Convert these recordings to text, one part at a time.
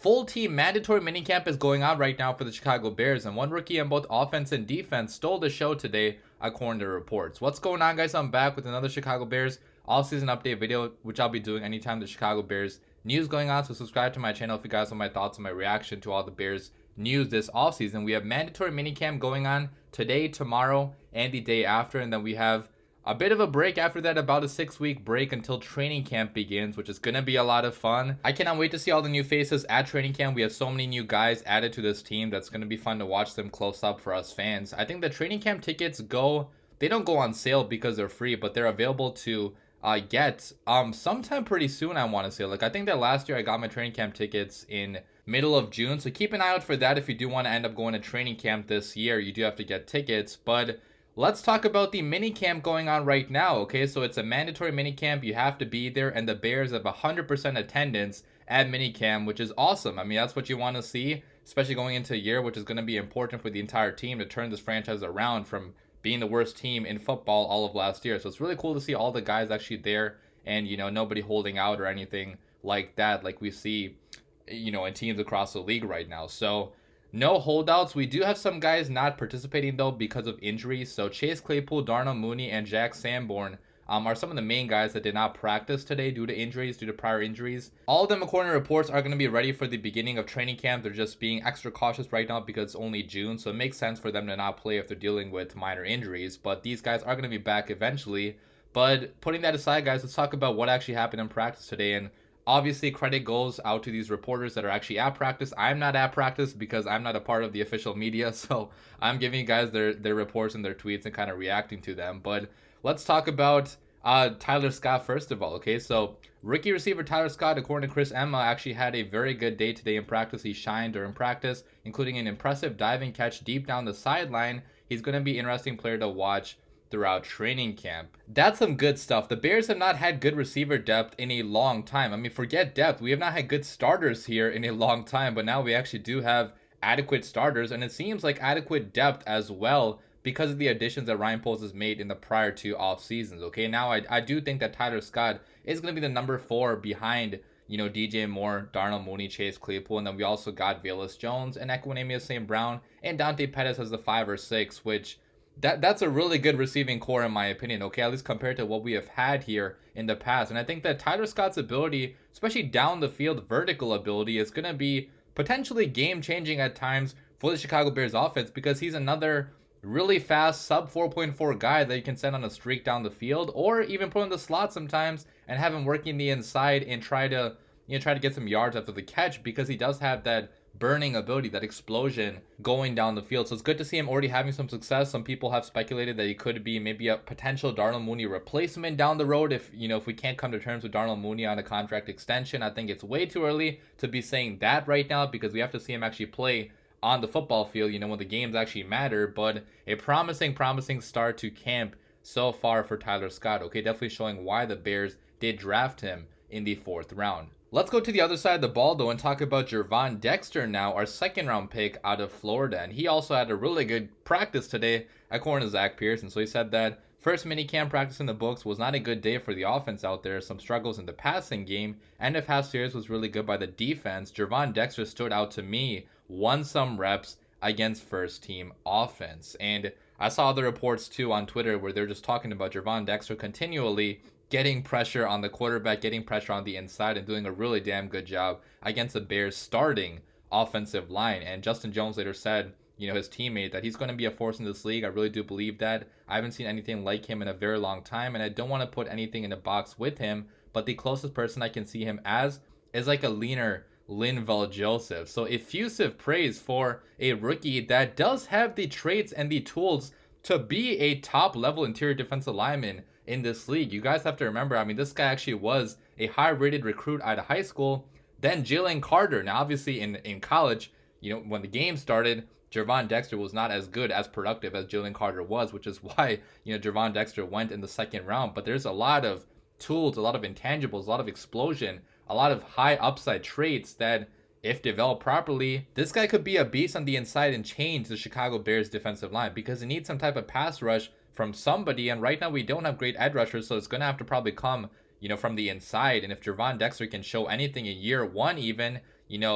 Full team mandatory minicamp is going on right now for the Chicago Bears, and one rookie on both offense and defense stole the show today, according to reports. What's going on, guys? I'm back with another Chicago Bears offseason update video, which I'll be doing anytime the Chicago Bears news going on. So subscribe to my channel if you guys want my thoughts and my reaction to all the Bears news this offseason. We have mandatory minicamp going on today, tomorrow, and the day after, and then we have a bit of a break after that, about a 6-week break until training camp begins, which is going to be a lot of fun. I cannot wait to see all the new faces at training camp. We have so many new guys added to this team that's going to be fun to watch them close up for us fans. I think the training camp tickets they don't go on sale because they're free, but they're available to get sometime pretty soon, I want to say. Like, I think that last year I got my training camp tickets in middle of June, so keep an eye out for that. If you do want to end up going to training camp this year, you do have to get tickets. But let's talk about the minicamp going on right now, okay? So it's a mandatory minicamp. You have to be there, and the Bears have 100% attendance at minicamp, which is awesome. I mean, that's what you want to see, especially going into a year, which is going to be important for the entire team to turn this franchise around from being the worst team in football all of last year. So it's really cool to see all the guys actually there and, you know, nobody holding out or anything like that, like we see, you know, in teams across the league right now. So no holdouts. We do have some guys not participating, though, because of injuries. So Chase Claypool, Darnell Mooney, and Jack Sanborn are some of the main guys that did not practice today due to prior injuries. All of them, according to reports, are going to be ready for the beginning of training camp. They're just being extra cautious right now because it's only June, so it makes sense for them to not play if they're dealing with minor injuries. But these guys are going to be back eventually. But putting that aside, guys, let's talk about what actually happened in practice today. And obviously, credit goes out to these reporters that are actually at practice. I'm not at practice because I'm not a part of the official media, so I'm giving you guys their reports and their tweets and kind of reacting to them. But let's talk about Tyler Scott first of all, okay? So rookie receiver Tyler Scott, according to Chris Emma, actually had a very good day today in practice. He shined during practice, including an impressive diving catch deep down the sideline. He's going to be an interesting player to watch throughout training camp. That's some good stuff. The Bears have not had good receiver depth in a long time. I mean, forget depth. We have not had good starters here in a long time, but now we actually do have adequate starters, and it seems like adequate depth as well because of the additions that Ryan Poles has made in the prior two off seasons. Okay, now I do think that Tyler Scott is going to be the number 4 behind, you know, DJ Moore, Darnell Mooney, Chase Claypool, and then we also got Velus Jones and Equanimeous St. Brown and Dante Pettis as the 5 or 6, which that's a really good receiving core in my opinion, okay, at least compared to what we have had here in the past. And I think that Tyler Scott's ability, especially down the field vertical ability, is going to be potentially game changing at times for the Chicago Bears offense, because he's another really fast sub 4.4 guy that you can send on a streak down the field, or even put in the slot sometimes and have him working the inside and try to get some yards after the catch, because he does have that burning ability, that explosion going down the field. So it's good to see him already having some success. Some people have speculated that he could be maybe a potential Darnell Mooney replacement down the road if we can't come to terms with Darnell Mooney on a contract extension. I think it's way too early to be saying that right now, because we have to see him actually play on the football field, when the games actually matter. But a promising start to camp so far for Tyler Scott. Okay, definitely showing why the Bears did draft him in the 4th round. Let's go to the other side of the ball, though, and talk about Gervon Dexter now, our 2nd round pick out of Florida. And he also had a really good practice today, according to Zach Pearson. So he said that first minicamp practice in the books was not a good day for the offense out there. Some struggles in the passing game. End of half series was really good by the defense. Gervon Dexter stood out to me, won some reps against first team offense. And I saw the reports too on Twitter where they're just talking about Gervon Dexter continually getting pressure on the quarterback, getting pressure on the inside, and doing a really damn good job against the Bears starting offensive line. And Justin Jones later said, his teammate, that he's going to be a force in this league. I really do believe that. I haven't seen anything like him in a very long time, and I don't want to put anything in a box with him, but the closest person I can see him as is like a leaner Linval Joseph. So effusive praise for a rookie that does have the traits and the tools to be a top level interior defensive lineman in this league. You guys have to remember, I mean, this guy actually was a high rated recruit out of high school. Then Jalen Carter. Now, obviously in college, when the game started, Gervon Dexter was not as good, as productive as Jalen Carter was, which is why, Gervon Dexter went in the 2nd round. But there's a lot of tools, a lot of intangibles, a lot of explosion, a lot of high upside traits that, if developed properly, this guy could be a beast on the inside and change the Chicago Bears defensive line, because it needs some type of pass rush from somebody. And right now we don't have great edge rushers, so it's going to have to probably come, from the inside. And if Gervon Dexter can show anything in year 1 even,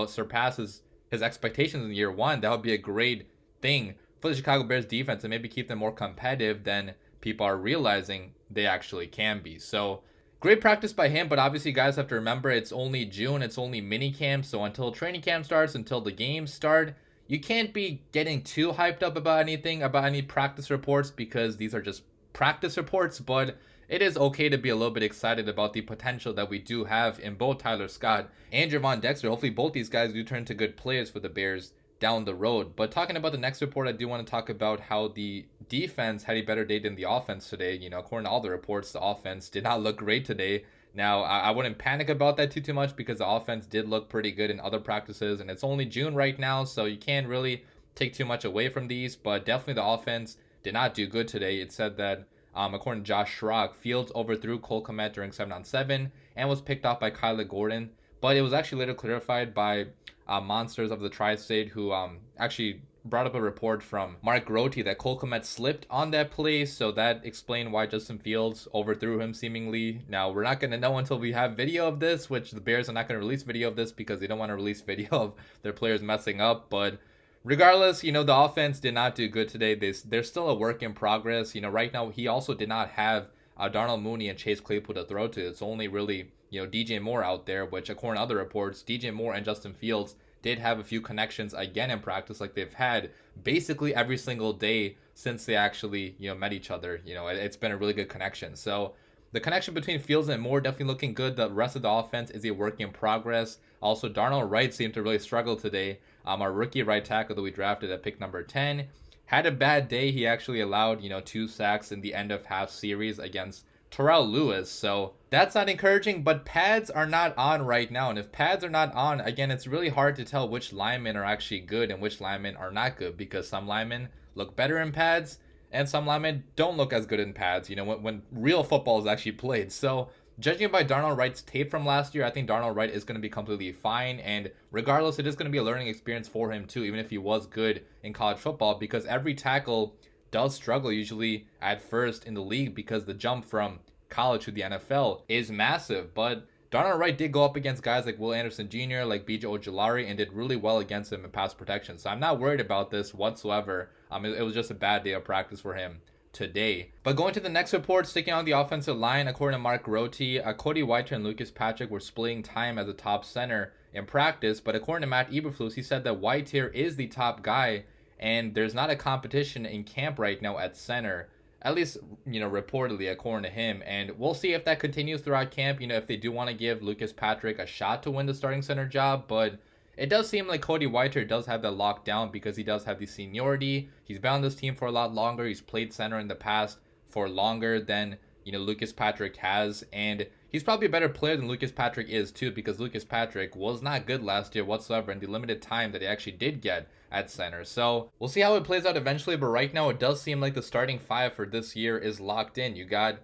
surpasses his expectations in year one, that would be a great thing for the Chicago Bears defense and maybe keep them more competitive than people are realizing they actually can be. So great practice by him, but obviously you guys have to remember it's only June, it's only minicamp, so until training camp starts, until the games start, you can't be getting too hyped up about anything, about any practice reports, because these are just practice reports. But it is okay to be a little bit excited about the potential that we do have in both Tyler Scott and Javon Dexter. Hopefully both these guys do turn to good players for the Bears down the road. But talking about the next report, I do want to talk about how the defense had a better day than the offense today. According to all the reports, the offense did not look great today. Now, I wouldn't panic about that too much, because the offense did look pretty good in other practices, and it's only June right now, so you can't really take too much away from these. But definitely the offense did not do good today. It said that, according to Josh Schrock, Fields overthrew Cole Kmet during 7-on-7 and was picked off by Kyler Gordon. But it was actually later clarified by Monsters of the Tri-State, who actually brought up a report from Mark Grote that Cole Kmet slipped on that play, so that explained why Justin Fields overthrew him seemingly. Now, we're not going to know until we have video of this, which the Bears are not going to release video of this because they don't want to release video of their players messing up. But regardless, the offense did not do good today. They're still a work in progress. Right now, he also did not have Darnell Mooney and Chase Claypool to throw to. It's only really, DJ Moore out there, which according to other reports, DJ Moore and Justin Fields did have a few connections again in practice, like they've had basically every single day since they actually, met each other. It's been a really good connection. So the connection between Fields and Moore definitely looking good. The rest of the offense is a work in progress. Also, Darnell Wright seemed to really struggle today. Our rookie right tackle that we drafted at pick number 10 had a bad day. He actually allowed, 2 sacks in the end of half series against Terrell Lewis. So that's not encouraging, but pads are not on right now. And if pads are not on, again, it's really hard to tell which linemen are actually good and which linemen are not good, because some linemen look better in pads and some linemen don't look as good in pads, when real football is actually played. So judging by Darnell Wright's tape from last year, I think Darnell Wright is going to be completely fine. And regardless, it is going to be a learning experience for him too, even if he was good in college football, because every tackle does struggle usually at first in the league, because the jump from college to the NFL is massive. But Darnell Wright did go up against guys like Will Anderson Jr., like BJ Ojulari, and did really well against him in pass protection. So I'm not worried about this whatsoever. It was just a bad day of practice for him today. But going to the next report, sticking on the offensive line, according to Mark Grote, Cody Whitehair and Lucas Patrick were splitting time as a top center in practice. But according to Matt Eberflus, he said that Whitehair is the top guy, and there's not a competition in camp right now at center. At least, reportedly, according to him. And we'll see if that continues throughout camp, if they do want to give Lucas Patrick a shot to win the starting center job. But it does seem like Cody Whitehair does have that locked down, because he does have the seniority. He's been on this team for a lot longer. He's played center in the past for longer than, Lucas Patrick has. And he's probably a better player than Lucas Patrick is too, because Lucas Patrick was not good last year whatsoever in the limited time that he actually did get at center. So we'll see how it plays out eventually, but right now it does seem like the starting 5 for this year is locked in. You got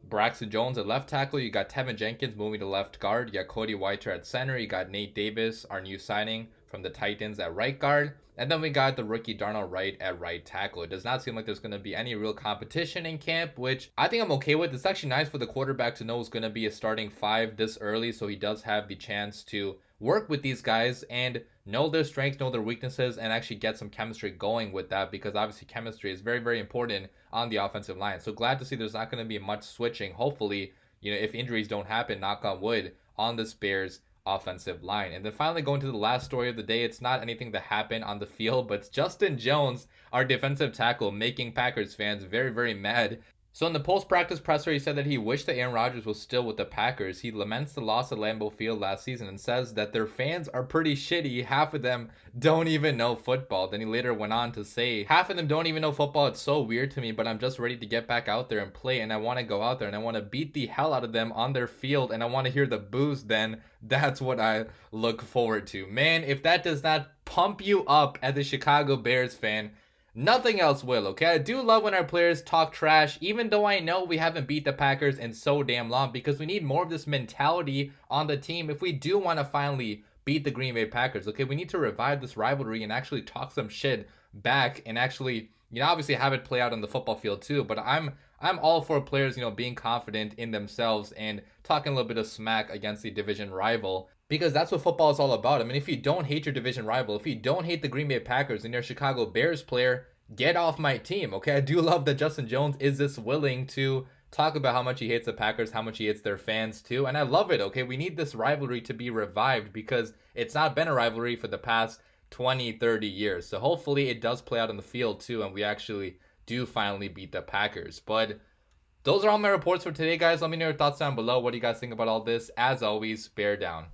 Braxton Jones at left tackle, you got Tevin Jenkins moving to left guard, you got Cody Whitehair at center, you got Nate Davis, our new signing from the Titans, at right guard, and then we got the rookie Darnell Wright at right tackle. It does not seem like there's going to be any real competition in camp, which I think I'm okay with. It's actually nice for the quarterback to know it's going to be a starting 5 this early, so he does have the chance to work with these guys and know their strengths, know their weaknesses, and actually get some chemistry going with that, because obviously chemistry is very, very important on the offensive line. So glad to see there's not going to be much switching, hopefully, if injuries don't happen, knock on wood, on this Bears offensive line. And then finally, going to the last story of the day, it's not anything that happened on the field, but it's Justin Jones, our defensive tackle, making Packers fans very, very mad. So in the post-practice presser, he said that he wished that Enrages was still with the Packers. He laments the loss at Lambeau Field last season and says that their fans are pretty shitty. Half of them don't even know football. Then he later went on to say, half of them don't even know football. It's so weird to me, but I'm just ready to get back out there and play, and I want to go out there and I want to beat the hell out of them on their field, and I want to hear the boos then. That's what I look forward to. Man, if that does not pump you up as a Chicago Bears fan, nothing else will, okay? I do love when our players talk trash, even though I know we haven't beat the Packers in so damn long, because we need more of this mentality on the team if we do want to finally beat the Green Bay Packers, okay? We need to revive this rivalry and actually talk some shit back and actually, obviously have it play out on the football field too. But I'm all for players, being confident in themselves and talking a little bit of smack against the division rival. because that's what football is all about. I mean, if you don't hate your division rival, if you don't hate the Green Bay Packers and you're a Chicago Bears player, get off my team, okay? I do love that Justin Jones is this willing to talk about how much he hates the Packers, how much he hates their fans too, and I love it, okay? We need this rivalry to be revived because it's not been a rivalry for the past 20, 30 years. So hopefully it does play out in the field too, and we actually do finally beat the Packers. But those are all my reports for today, guys. Let me know your thoughts down below. What do you guys think about all this? As always, bear down.